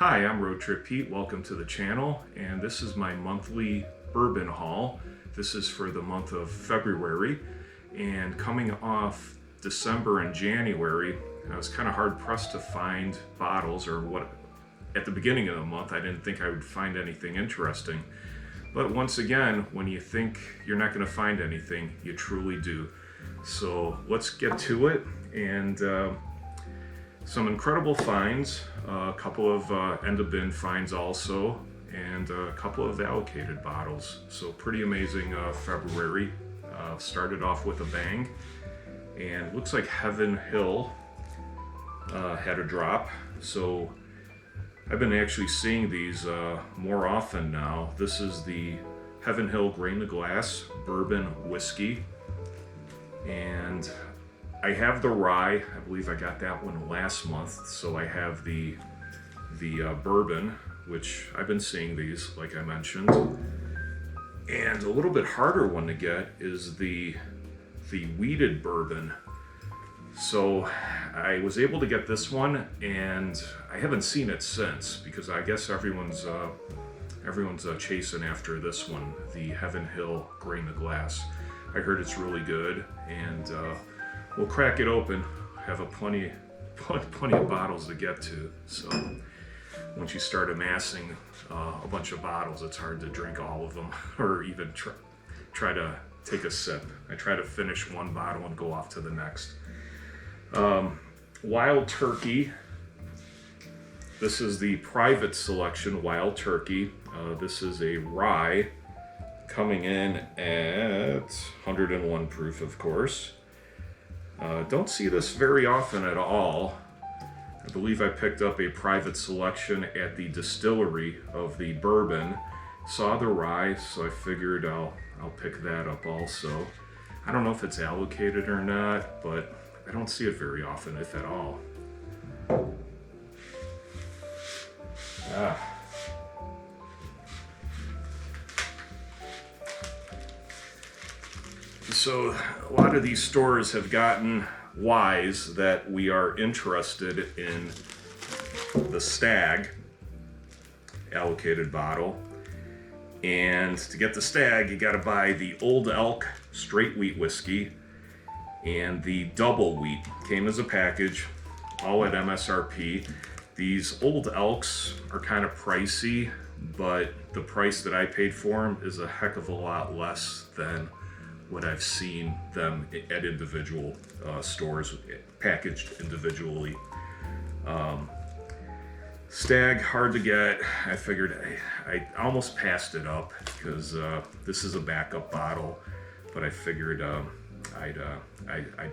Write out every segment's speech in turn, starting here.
Hi, I'm Road Trip Pete. Welcome to the channel, and this is my monthly bourbon haul. This is for the month of February, and coming off December and January, I was kind of hard pressed to find bottles, or what at the beginning of the month I didn't think I would find anything interesting. But once again, when you think you're not going to find anything, you truly do. So let's get to it, and some incredible finds, a couple of end of bin finds also, and a couple of allocated bottles. So pretty amazing February. Started off with a bang, and looks like Heaven Hill had a drop. So I've been actually seeing these more often now. This is the Heaven Hill Grain to Glass Bourbon Whiskey, and I have the rye. I believe I got that one last month. So I have the bourbon, which I've been seeing these, like I mentioned. And a little bit harder one to get is the wheated bourbon. So I was able to get this one, and I haven't seen it since, because I guess everyone's chasing after this one, the Heaven Hill Grain to Glass. I heard it's really good, and we'll crack it open. Have plenty of bottles to get to. So once you start amassing a bunch of bottles, it's hard to drink all of them, or even try to take a sip. I try to finish one bottle and go off to the next. Wild Turkey. This is the private selection Wild Turkey. This is a rye, coming in at 101 proof, of course. Don't see this very often at all. I believe I picked up a private selection at the distillery of the bourbon. Saw the rye, so I figured I'll pick that up also. I don't know if it's allocated or not, but I don't see it very often, if at all. So a lot of these stores have gotten wise that we are interested in the Stagg allocated bottle. And to get the Stagg, you got to buy the Old Elk straight wheat whiskey and the double wheat. Came as a package, all at MSRP. These Old Elks are kind of pricey, but the price that I paid for them is a heck of a lot less than what I've seen them at individual stores, packaged individually. Stagg, hard to get. I figured I almost passed it up, because this is a backup bottle, but I figured I'd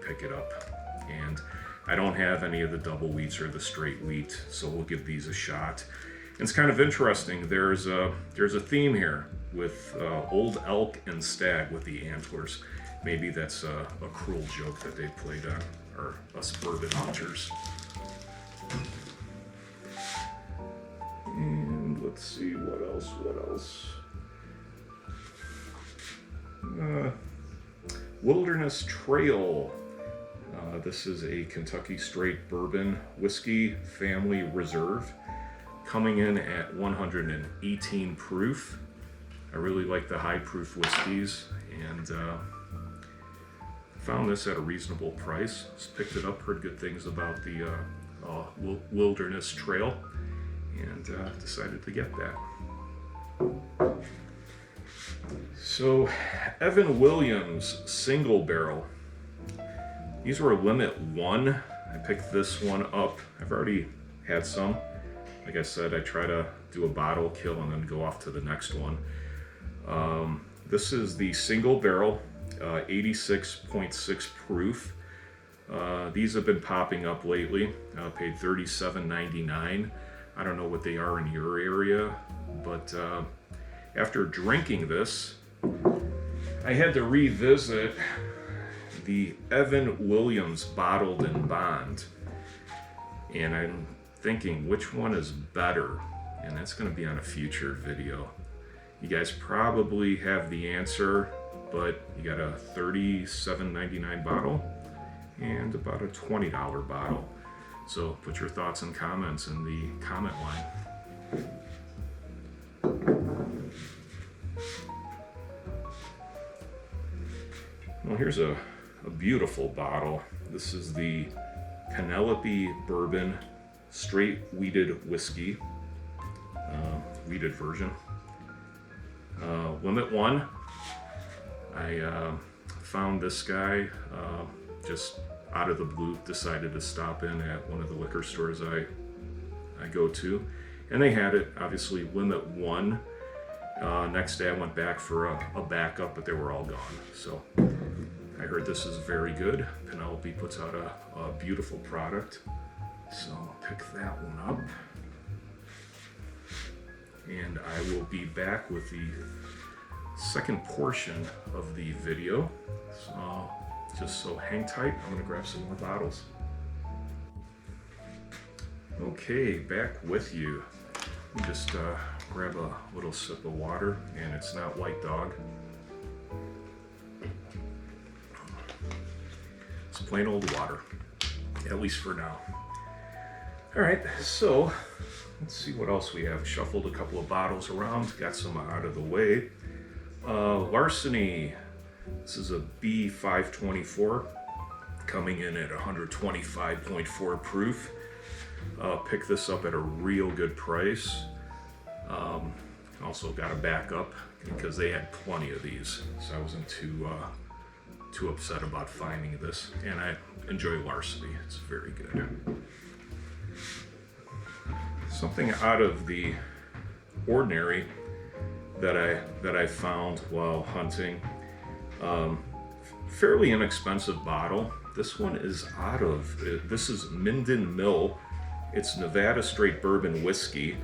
pick it up. And I don't have any of the double wheats or the straight wheat, so we'll give these a shot. And it's kind of interesting. There's a theme here with Old Elk and Stagg with the antlers. Maybe that's a cruel joke that they played on, or us bourbon hunters. And let's see, what else? Wilderness Trail. This is a Kentucky straight bourbon whiskey family reserve, coming in at 118 proof. I really like the high proof whiskeys, and found this at a reasonable price. Just picked it up, heard good things about the Wilderness Trail, and decided to get that. So, Evan Williams single barrel. These were limit 1. I picked this one up. I've already had some. Like I said, I try to do a bottle, kill, and then go off to the next one. This is the single barrel, 86.6 proof. These have been popping up lately. Paid $37.99. I don't know what they are in your area, but after drinking this, I had to revisit the Evan Williams Bottled in Bond, and I'm thinking which one is better, and that's going to be on a future video. You guys probably have the answer, but you got a $37.99 bottle and about a $20 bottle. So put your thoughts and comments in the comment line. Well, here's a beautiful bottle. This is the Penelope Bourbon Straight Wheated Whiskey, wheated version. Limit 1. I found this guy just out of the blue, decided to stop in at one of the liquor stores I go to, and they had it, obviously limit 1. Next day I went back for a backup, but they were all gone. So I heard this is very good. Penelope puts out a beautiful product, so I'll pick that one up. And I will be back with the second portion of the video. So hang tight, I'm gonna grab some more bottles. Okay, back with you. Let me just grab a little sip of water, and it's not White Dog. It's plain old water, at least for now. All right, so let's see what else we have. Shuffled a couple of bottles around, got some out of the way. Larceny, this is a B524, coming in at 125.4 proof. Picked this up at a real good price. Also got a backup because they had plenty of these, so I wasn't too upset about finding this. And I enjoy Larceny; it's very good. Something out of the ordinary that I found while hunting. Fairly inexpensive bottle. This one is this is Minden Mill. It's Nevada straight bourbon whiskey.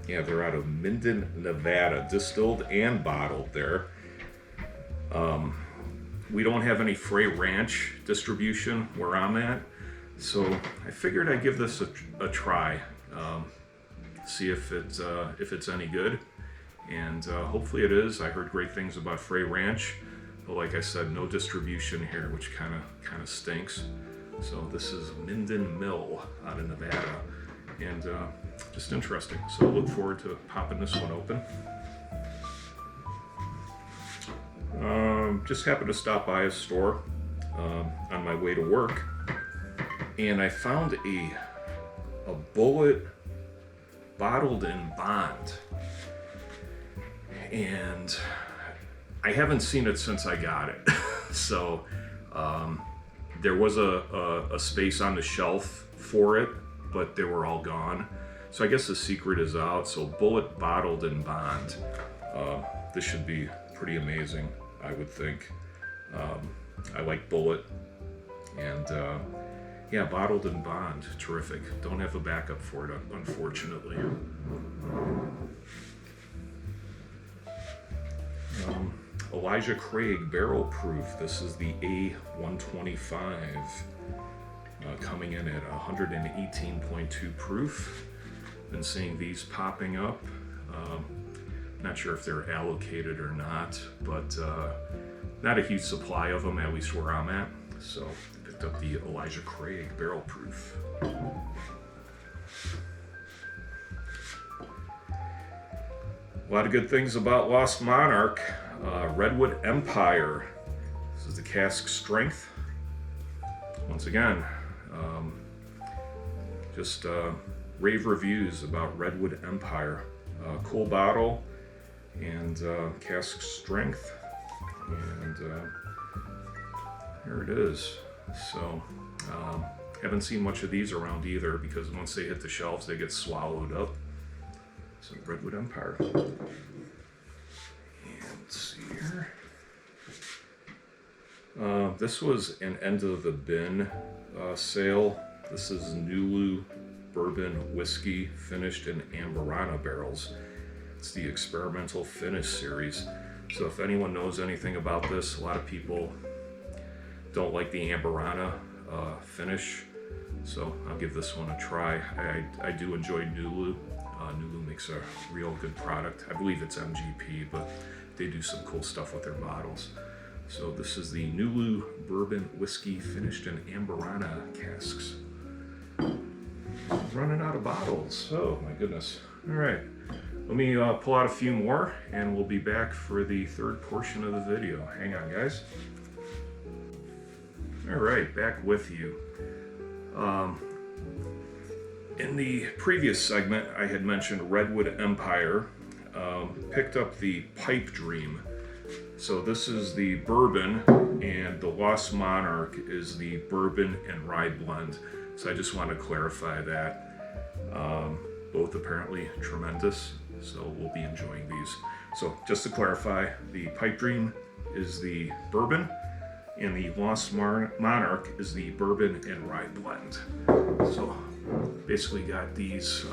Yeah, they're out of Minden, Nevada, distilled and bottled there. We don't have any Frey Ranch distribution where I'm at, so I figured I'd give this a try. See if it's any good, and hopefully it is. I heard great things about Frey Ranch, but like I said, no distribution here, which kind of stinks. So this is Minden Mill out of Nevada, and just interesting. So look forward to popping this one open. Just happened to stop by a store on my way to work, and I found a Bulleit bottled in bond, and I haven't seen it since I got it. So there was a space on the shelf for it, but they were all gone. So I guess the secret is out. So Bulleit bottled in bond. This should be pretty amazing, I would think. I like Bulleit, and yeah, bottled in bond, terrific. Don't have a backup for it, unfortunately. Elijah Craig barrel proof. This is the A125, coming in at 118.2 proof. Been seeing these popping up. Not sure if they're allocated or not, but not a huge supply of them, at least where I'm at. So picked up the Elijah Craig barrel proof. A lot of good things about Lost Monarch. Redwood Empire. This is the cask strength. Once again, just rave reviews about Redwood Empire. Cool bottle and cask strength. And here it is. So haven't seen much of these around either, because once they hit the shelves they get swallowed up. So Redwood Empire. And let's see here. This was an end of the bin sale. This is NULU bourbon whiskey finished in Amberana barrels. It's the experimental finish series. So if anyone knows anything about this, a lot of people don't like the Amberana finish, so I'll give this one a try. I do enjoy NULU. NULU makes a real good product. I believe it's MGP, but they do some cool stuff with their bottles. So this is the NULU bourbon whiskey finished in Amberana casks. All running out of bottles. Oh my goodness. All right, let me pull out a few more and we'll be back for the third portion of the video. Hang on, guys. All right, back with you. In the previous segment, I had mentioned Redwood Empire. Picked up the Pipe Dream. So this is the bourbon, and the Lost Monarch is the bourbon and rye blend. So I just want to clarify that. Both apparently tremendous, so we'll be enjoying these. So just to clarify, the Pipe Dream is the bourbon, and the Lost Monarch is the bourbon and rye blend. So basically got these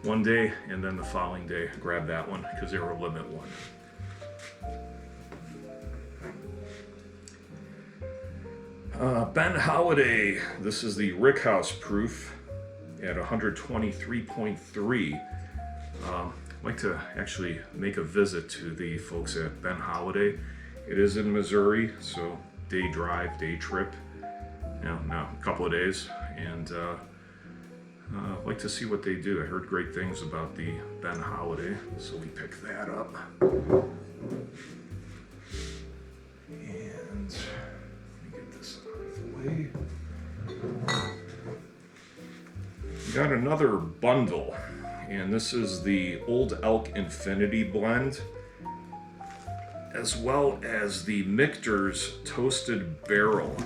one day, and then the following day grab that one because they were limit one. Ben Holladay, this is the Rickhouse proof at 123.3. I'd like to actually make a visit to the folks at Ben Holladay. It is in Missouri, so day drive, day trip, now a couple of days, and I'd like to see what they do. I heard great things about the Ben Holladay, so we picked that up. And let me get this out of the way. We got another bundle, and this is the Old Elk Infinity Blend, as well as the Michters Toasted Barrel.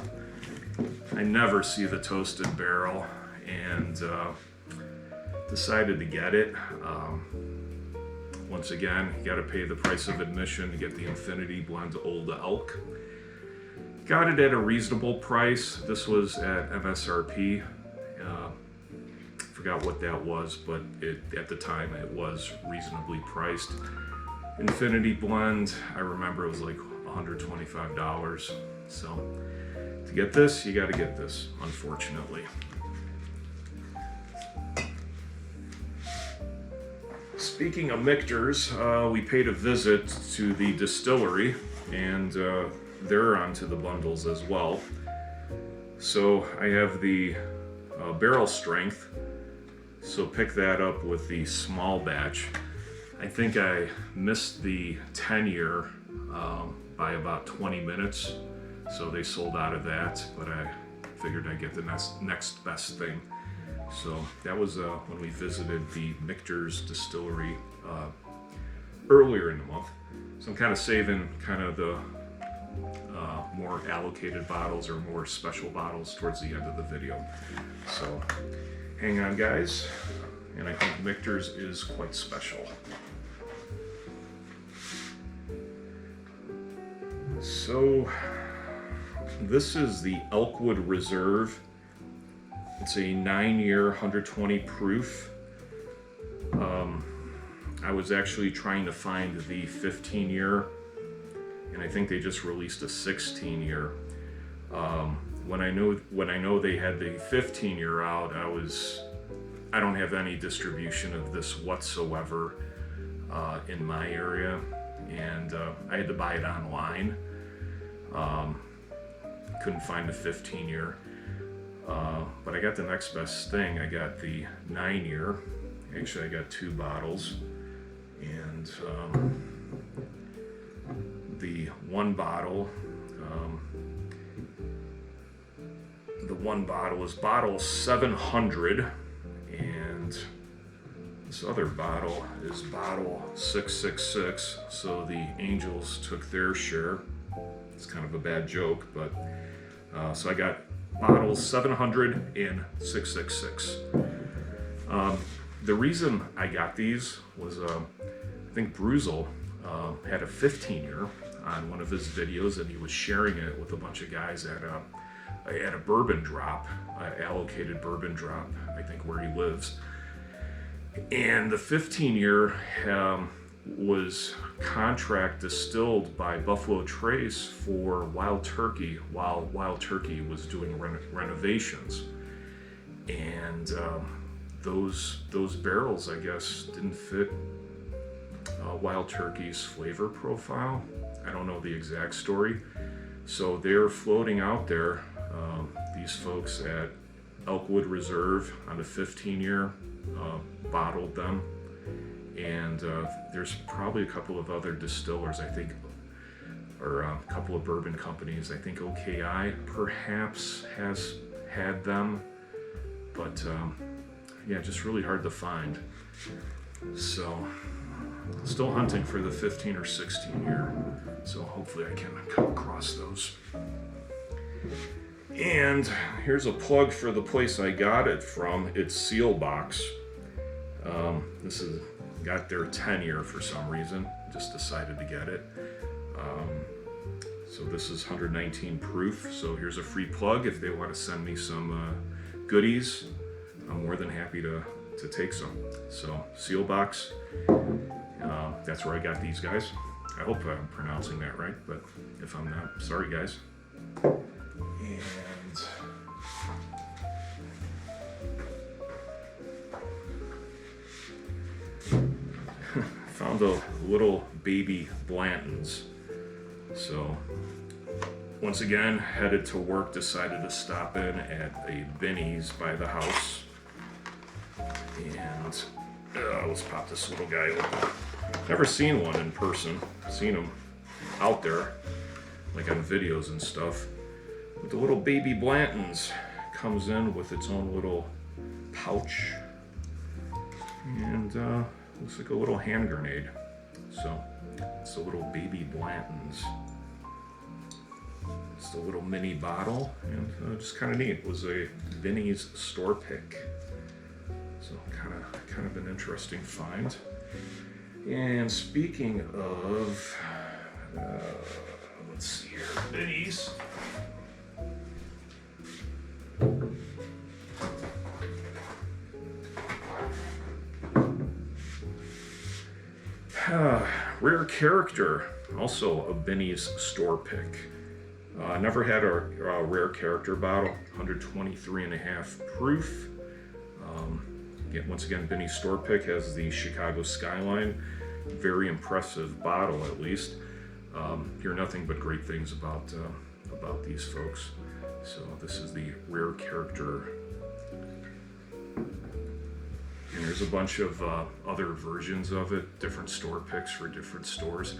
I never see the Toasted Barrel, and decided to get it. Once again, you got to pay the price of admission to get the Infinity Blend Old Elk. Got it at a reasonable price. This was at MSRP. Forgot what that was, but at the time it was reasonably priced. Infinity Blend, I remember it was like $125. So to get this, you got to get this, unfortunately. Speaking of Michters, we paid a visit to the distillery, and they're onto the bundles as well. So I have the barrel strength, so pick that up with the small batch. I think I missed the 10-year by about 20 minutes, so they sold out of that, but I figured I'd get the next best thing. So that was when we visited the Michters distillery earlier in the month. So I'm kind of saving kind of the more allocated bottles or more special bottles towards the end of the video. So hang on, guys, and I think Michters is quite special. So this is the Elkwood Reserve. It's a 9-year, 120 proof. I was actually trying to find the 15-year, and I think they just released a 16-year. When I know they had the 15-year out, I don't have any distribution of this whatsoever in my area, and I had to buy it online. Couldn't find the 15-year. But I got the next best thing. I got the 9-year. Actually, I got 2 bottles, and the one bottle. The one bottle is bottle 700, and this other bottle is bottle 666. So the Angels took their share. It's kind of a bad joke, but so I got bottles 700 and 666. The reason I got these was I think Bruzel had a 15-year on one of his videos, and he was sharing it with a bunch of guys at a bourbon drop, allocated bourbon drop, I think where he lives. And the 15-year was contract distilled by Buffalo Trace for Wild Turkey while Wild Turkey was doing renovations. And those barrels, I guess, didn't fit Wild Turkey's flavor profile. I don't know the exact story. So they're floating out there, these folks at Elkwood Reserve on the 15-year, bottled them. And there's probably a couple of other distillers, I think, or a couple of bourbon companies. I think OKI perhaps has had them, but yeah, just really hard to find. So, still hunting for the 15 or 16 year. So hopefully I can come across those. And here's a plug for the place I got it from. It's Seelbachs. This is got their 10-year for some reason. Just decided to get it. So this is 119 proof. So here's a free plug. If they want to send me some goodies, I'm more than happy to take some. So Seelbachs, that's where I got these guys. I hope I'm pronouncing that right, but if I'm not, sorry guys. And found a little baby Blantons. So once again, headed to work, decided to stop in at a Binny's by the house. And let's pop this little guy open. Never seen one in person. Seen them out there, like on videos and stuff. But the little baby Blantons comes in with its own little pouch. And looks like a little hand grenade. So it's a little baby Blantons. It's a little mini bottle, and just kind of neat. It was a Binny's store pick. So kind of an interesting find. And speaking of, let's see here, Binny's. Rare Character, also a Binny's store pick. Never had a Rare Character bottle, 123.5 proof. Once again, Binny's store pick, has the Chicago skyline. Very impressive bottle, at least. Hear nothing but great things about these folks. So this is the Rare Character. And there's a bunch of other versions of it, different store picks for different stores.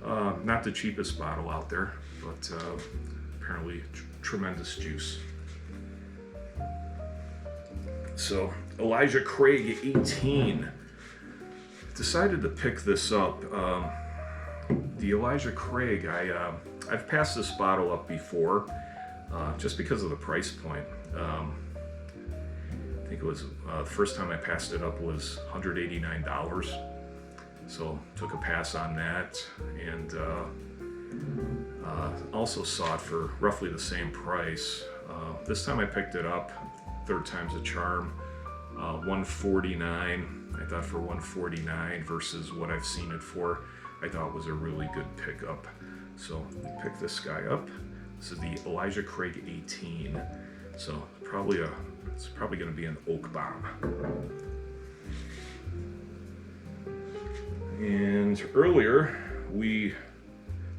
Not the cheapest bottle out there, but apparently tremendous juice. So Elijah Craig 18. Decided to pick this up. The Elijah Craig, I've passed this bottle up before, just because of the price point. I think it was the first time I passed it up was $189. So took a pass on that, and also saw it for roughly the same price. This time I picked it up, third time's a charm, $149. I thought for $149 versus what I've seen it for, I thought was a really good pickup. So I picked this guy up. This is the Elijah Craig 18. So it's probably going to be an oak bomb. And earlier we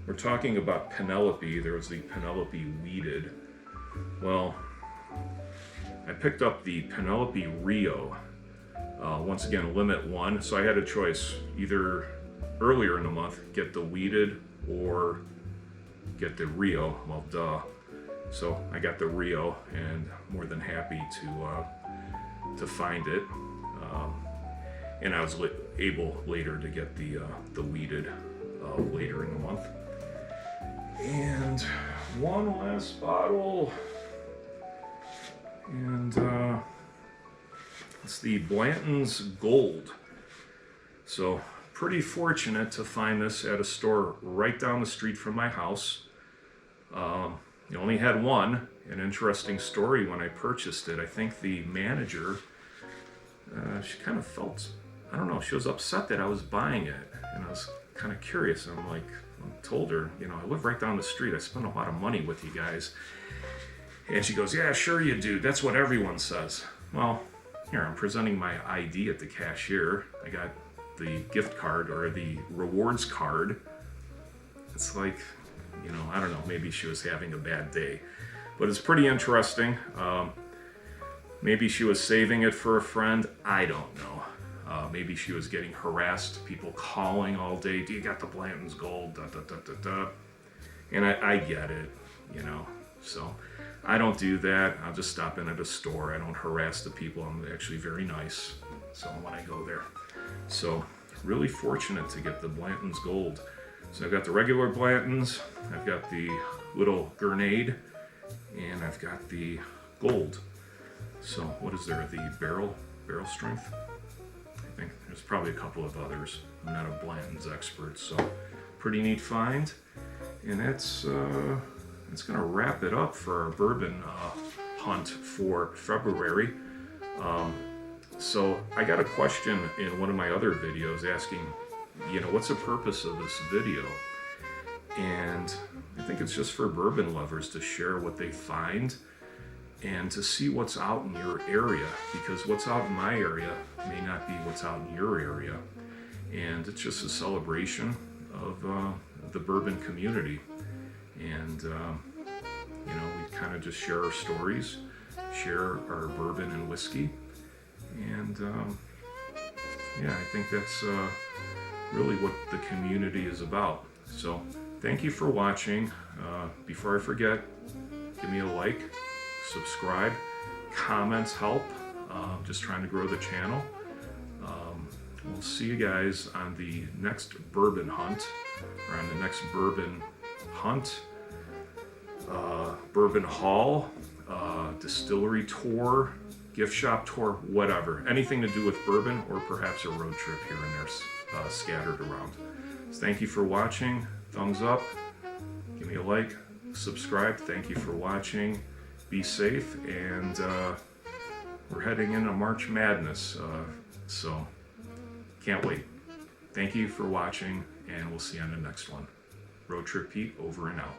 were talking about Penelope. There was the Penelope weeded. Well, I picked up the Penelope Rio. Once again, limit 1. So I had a choice, either earlier in the month get the weeded or get the Rio. Well, duh. So I got the Rio, and more than happy to find it. And I was able later to get the weeded later in the month. And one last bottle, and it's the Blanton's Gold. So pretty fortunate to find this at a store right down the street from my house. You only had one. An interesting story when I purchased it. I think the manager, she kind of felt, I don't know, she was upset that I was buying it. And I was kind of curious. And I told her, I live right down the street. I spend a lot of money with you guys. And she goes, yeah, sure you do. That's what everyone says. Well, here, I'm presenting my ID at the cashier. I got the gift card or the rewards card. It's like, I don't know, maybe she was having a bad day. But it's pretty interesting. Maybe she was saving it for a friend. I don't know. Maybe she was getting harassed, people calling all day, do you got the Blanton's gold, da da da da da. And I get it, you know. So I don't do that. I'll just stop in at a store. I don't harass the people. I'm actually very nice. So when I go there. So really fortunate to get the Blanton's gold. So I've got the regular Blantons, I've got the little grenade, and I've got the gold. So what is there? The barrel strength? I think there's probably a couple of others. I'm not a Blanton's expert, so pretty neat find. And that's gonna wrap it up for our bourbon hunt for February. So I got a question in one of my other videos asking, you know, what's the purpose of this video? And I think it's just for bourbon lovers to share what they find and to see what's out in your area, because what's out in my area may not be what's out in your area. And it's just a celebration of the bourbon community. And, you know, we kind of just share our stories, share our bourbon and whiskey. And, yeah, I think that's really what the community is about. So thank you for watching. Before I forget, give me a like, subscribe, comments help. Just trying to grow the channel. We'll see you guys on the next bourbon hunt, or on the next bourbon hunt, bourbon haul, distillery tour, gift shop tour, whatever. Anything to do with bourbon, or perhaps a road trip here and there scattered around. So thank you for watching. Thumbs up, give me a like, subscribe. Thank you for watching. Be safe, and we're heading into March Madness, so can't wait. Thank you for watching, and we'll see you on the next one. Road Trip Pete, over and out.